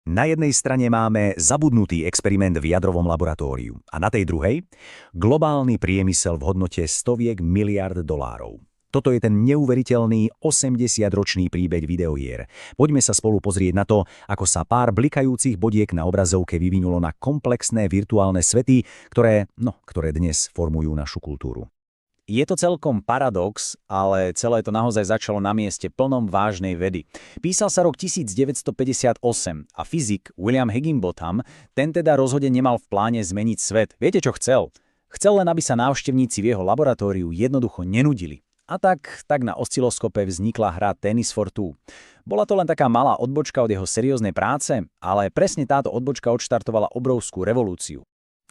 Na jednej strane máme zabudnutý experiment v jadrovom laboratóriu a na tej druhej globálny priemysel v hodnote stoviek miliárd dolárov. Toto je ten neuveriteľný 80-ročný príbeh videohier. Poďme sa spolu pozrieť na to, ako sa pár blikajúcich bodiek na obrazovke vyvinulo na komplexné virtuálne svety, ktoré dnes formujú našu kultúru. Je to celkom paradox, ale celé to naozaj začalo na mieste plnom vážnej vedy. Písal sa rok 1958 a fyzik William Higginbotham, ten teda rozhodne nemal v pláne zmeniť svet. Viete, čo chcel? Chcel len, aby sa návštevníci v jeho laboratóriu jednoducho nenudili. A tak na osciloskope vznikla hra Tennis for Two. Bola to len taká malá odbočka od jeho serióznej práce, ale presne táto odbočka odštartovala obrovskú revolúciu.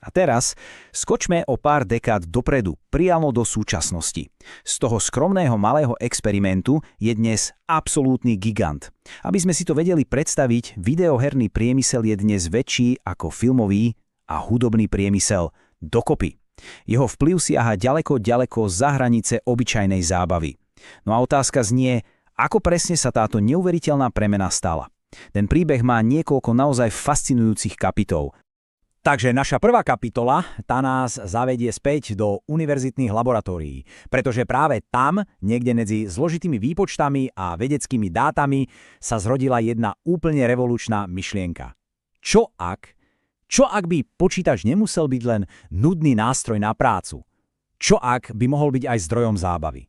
A teraz skočme o pár dekád dopredu, priamo do súčasnosti. Z toho skromného malého experimentu je dnes absolútny gigant. Aby sme si to vedeli predstaviť, videoherný priemysel je dnes väčší ako filmový a hudobný priemysel dokopy. Jeho vplyv siaha ďaleko za hranice obyčajnej zábavy. No a otázka znie, ako presne sa táto neuveriteľná premena stala. Ten príbeh má niekoľko naozaj fascinujúcich kapitol. Takže naša prvá kapitola, tá nás zavedie späť do univerzitných laboratórií, pretože práve tam, niekde medzi zložitými výpočtami a vedeckými dátami, sa zrodila jedna úplne revolučná myšlienka. Čo ak by počítač nemusel byť len nudný nástroj na prácu? Čo ak by mohol byť aj zdrojom zábavy?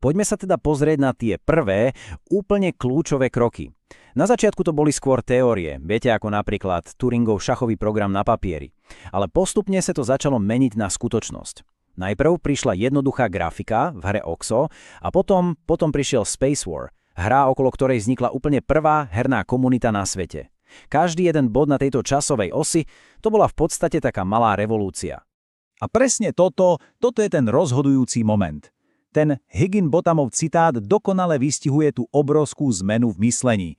Poďme sa teda pozrieť na tie prvé, úplne kľúčové kroky. Na začiatku to boli skôr teórie, viete, ako napríklad Turingov šachový program na papieri. Ale postupne sa to začalo meniť na skutočnosť. Najprv prišla jednoduchá grafika v hre OXO a potom prišiel Space War, hra, okolo ktorej vznikla úplne prvá herná komunita na svete. Každý jeden bod na tejto časovej osi, to bola v podstate taká malá revolúcia. A presne toto je ten rozhodujúci moment. Ten Higginbothamov citát dokonale vystihuje tú obrovskú zmenu v myslení.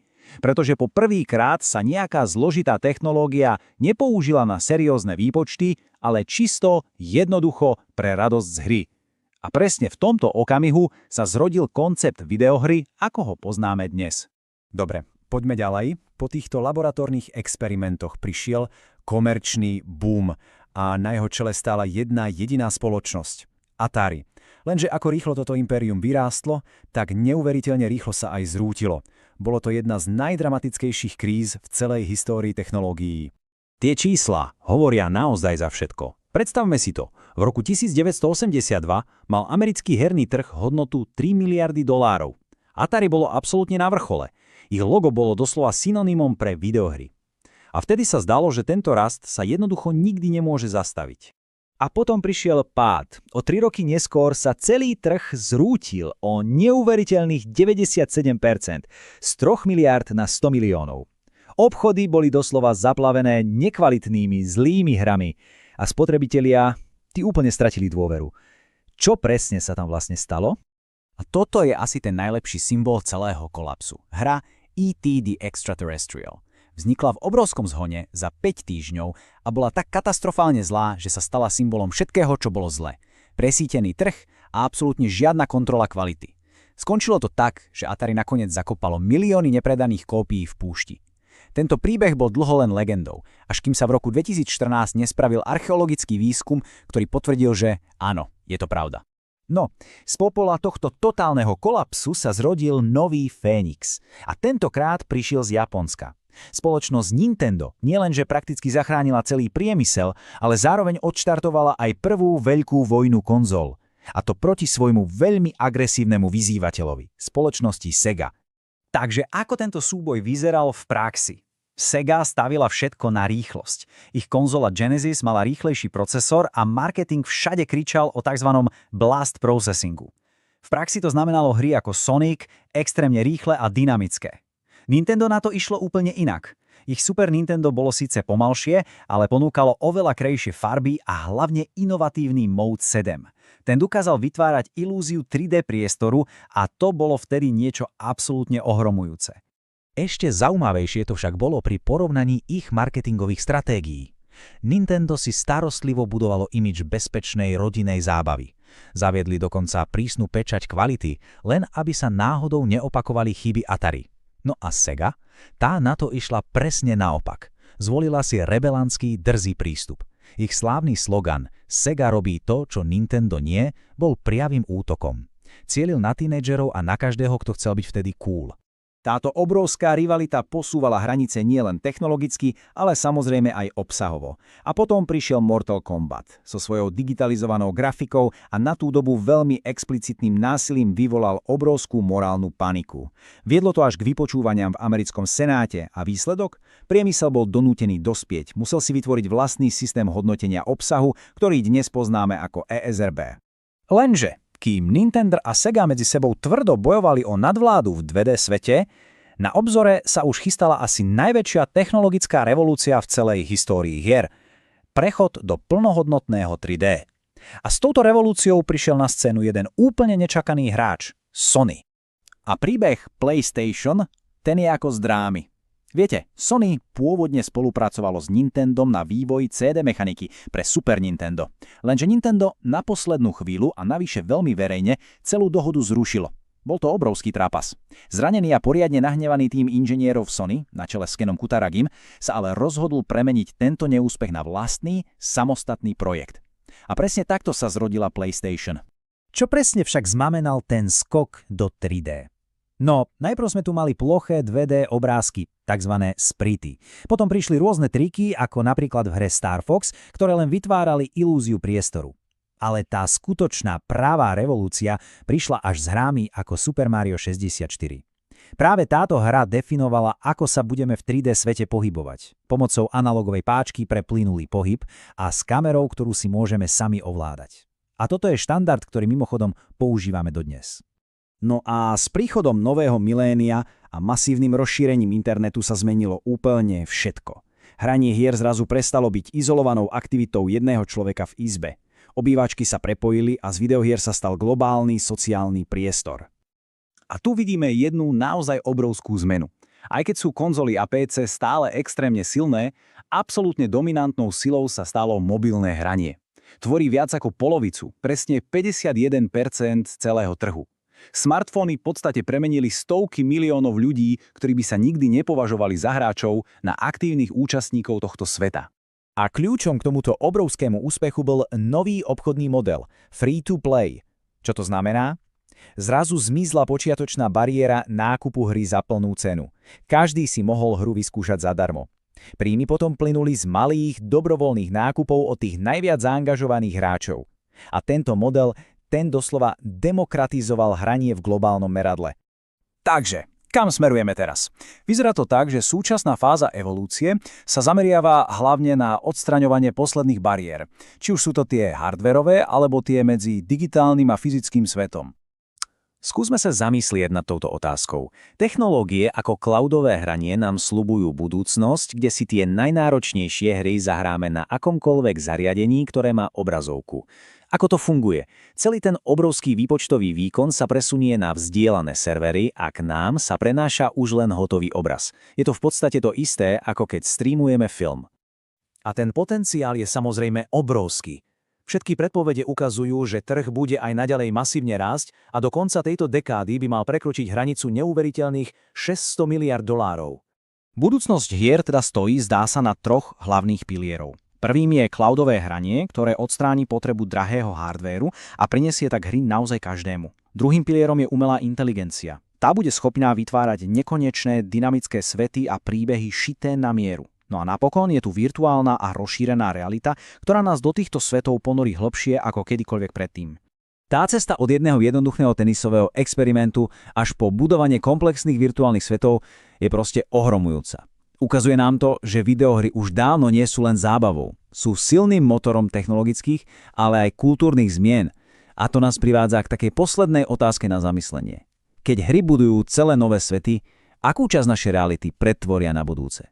Pretože po prvýkrát sa nejaká zložitá technológia nepoužila na seriózne výpočty, ale čisto, jednoducho pre radosť z hry. A presne v tomto okamihu sa zrodil koncept videohry, ako ho poznáme dnes. Dobre, poďme ďalej. Po týchto laboratórnych experimentoch prišiel komerčný boom a na jeho čele stála jedna jediná spoločnosť – Atari. Lenže ako rýchlo toto impérium vyrástlo, tak neuveriteľne rýchlo sa aj zrútilo. Bolo to jedna z najdramatickejších kríz v celej histórii technológií. Tie čísla hovoria naozaj za všetko. Predstavme si to. V roku 1982 mal americký herný trh hodnotu 3 miliardy dolárov. Atari bolo absolútne na vrchole. Ich logo bolo doslova synonymom pre videohry. A vtedy sa zdalo, že tento rast sa jednoducho nikdy nemôže zastaviť. A potom prišiel pád. O 3 roky neskôr sa celý trh zrútil o neuveriteľných 97%, z 3 miliárd na 100 miliónov. Obchody boli doslova zaplavené nekvalitnými, zlými hrami a spotrebitelia, tí úplne stratili dôveru. Čo presne sa tam vlastne stalo? A toto je asi ten najlepší symbol celého kolapsu. Hra E.T. the Extraterrestrial. Vznikla v obrovskom zhone za 5 týždňov a bola tak katastrofálne zlá, že sa stala symbolom všetkého, čo bolo zle. Presítený trh a absolútne žiadna kontrola kvality. Skončilo to tak, že Atari nakoniec zakopalo milióny nepredaných kópií v púšti. Tento príbeh bol dlho len legendou, až kým sa v roku 2014 nespravil archeologický výskum, ktorý potvrdil, že áno, je to pravda. No, z popola tohto totálneho kolapsu sa zrodil nový Fénix. A tentokrát prišiel z Japonska. Spoločnosť Nintendo nielenže prakticky zachránila celý priemysel, ale zároveň odštartovala aj prvú veľkú vojnu konzol. A to proti svojmu veľmi agresívnemu vyzývateľovi, spoločnosti Sega. Takže ako tento súboj vyzeral v praxi? Sega stavila všetko na rýchlosť. Ich konzola Genesis mala rýchlejší procesor a marketing všade kričal o tzv. Blast processingu. V praxi to znamenalo hry ako Sonic, extrémne rýchle a dynamické. Nintendo na to išlo úplne inak. Ich Super Nintendo bolo síce pomalšie, ale ponúkalo oveľa krajšie farby a hlavne inovatívny Mode 7. Ten dokázal vytvárať ilúziu 3D priestoru a to bolo vtedy niečo absolútne ohromujúce. Ešte zaujímavejšie to však bolo pri porovnaní ich marketingových stratégií. Nintendo si starostlivo budovalo imidž bezpečnej rodinnej zábavy. Zaviedli dokonca prísnu pečať kvality, len aby sa náhodou neopakovali chyby Atari. No a Sega? Tá na to išla presne naopak. Zvolila si rebelantský, drzý prístup. Ich slávny slogan Sega robí to, čo Nintendo nie, bol priamym útokom. Cielil na tínedžerov a na každého, kto chcel byť vtedy cool. Táto obrovská rivalita posúvala hranice nielen technologicky, ale samozrejme aj obsahovo. A potom prišiel Mortal Kombat so svojou digitalizovanou grafikou a na tú dobu veľmi explicitným násilím vyvolal obrovskú morálnu paniku. Viedlo to až k vypočúvaniam v americkom senáte a výsledok? Priemysel bol donútený dospieť, musel si vytvoriť vlastný systém hodnotenia obsahu, ktorý dnes poznáme ako ESRB. Lenže kým Nintendo a Sega medzi sebou tvrdo bojovali o nadvládu v 2D svete, na obzore sa už chystala asi najväčšia technologická revolúcia v celej histórii hier. Prechod do plnohodnotného 3D. A s touto revolúciou prišiel na scénu jeden úplne nečakaný hráč – Sony. A príbeh PlayStation, ten je ako z drámy. Viete, Sony pôvodne spolupracovalo s Nintendom na vývoji CD mechaniky pre Super Nintendo. Lenže Nintendo na poslednú chvíľu a navyše veľmi verejne celú dohodu zrušilo. Bol to obrovský trápas. Zranený a poriadne nahnevaný tým inžinierov Sony, na čele s Kenom Kutaragim, sa ale rozhodol premeniť tento neúspech na vlastný, samostatný projekt. A presne takto sa zrodila PlayStation. Čo presne však znamenal ten skok do 3D? No, najprv sme tu mali ploché 2D obrázky, tzv. Sprity. Potom prišli rôzne triky, ako napríklad v hre Star Fox, ktoré len vytvárali ilúziu priestoru. Ale tá skutočná pravá revolúcia prišla až s hrami ako Super Mario 64. Práve táto hra definovala, ako sa budeme v 3D svete pohybovať. Pomocou analogovej páčky pre plynulý pohyb a s kamerou, ktorú si môžeme sami ovládať. A toto je štandard, ktorý mimochodom používame dodnes. No a s príchodom nového milénia a masívnym rozšírením internetu sa zmenilo úplne všetko. Hranie hier zrazu prestalo byť izolovanou aktivitou jedného človeka v izbe. Obývačky sa prepojili a z videohier sa stal globálny sociálny priestor. A tu vidíme jednu naozaj obrovskú zmenu. Aj keď sú konzoly a PC stále extrémne silné, absolútne dominantnou silou sa stalo mobilné hranie. Tvorí viac ako polovicu, presne 51% celého trhu. Smartfóny v podstate premenili stovky miliónov ľudí, ktorí by sa nikdy nepovažovali za hráčov, na aktívnych účastníkov tohto sveta. A kľúčom k tomuto obrovskému úspechu bol nový obchodný model – free to play. Čo to znamená? Zrazu zmizla počiatočná bariéra nákupu hry za plnú cenu. Každý si mohol hru vyskúšať zadarmo. Príjmy potom plynuli z malých, dobrovoľných nákupov od tých najviac zaangažovaných hráčov. A tento model ten doslova demokratizoval hranie v globálnom meradle. Takže, kam smerujeme teraz? Vyzerá to tak, že súčasná fáza evolúcie sa zameriava hlavne na odstraňovanie posledných bariér. Či už sú to tie hardverové, alebo tie medzi digitálnym a fyzickým svetom. Skúsme sa zamyslieť nad touto otázkou. Technológie ako cloudové hranie nám sľubujú budúcnosť, kde si tie najnáročnejšie hry zahráme na akomkoľvek zariadení, ktoré má obrazovku. Ako to funguje? Celý ten obrovský výpočtový výkon sa presunie na vzdielané servery a k nám sa prenáša už len hotový obraz. Je to v podstate to isté, ako keď streamujeme film. A ten potenciál je samozrejme obrovský. Všetky predpovede ukazujú, že trh bude aj naďalej masívne rásť a do konca tejto dekády by mal prekročiť hranicu neuveriteľných $600 miliárd. Budúcnosť hier teda stojí, zdá sa, na troch hlavných pilierov. Prvým je cloudové hranie, ktoré odstráni potrebu drahého hardvéru a prinesie tak hry naozaj každému. Druhým pilierom je umelá inteligencia. Tá bude schopná vytvárať nekonečné dynamické svety a príbehy šité na mieru. No a napokon je tu virtuálna a rozšírená realita, ktorá nás do týchto svetov ponorí hlbšie ako kedykoľvek predtým. Tá cesta od jedného jednoduchého tenisového experimentu až po budovanie komplexných virtuálnych svetov je proste ohromujúca. Ukazuje nám to, že videohry už dávno nie sú len zábavou. Sú silným motorom technologických, ale aj kultúrnych zmien. A to nás privádza k takej poslednej otázke na zamyslenie. Keď hry budujú celé nové svety, akú časť našej reality pretvoria na budúce?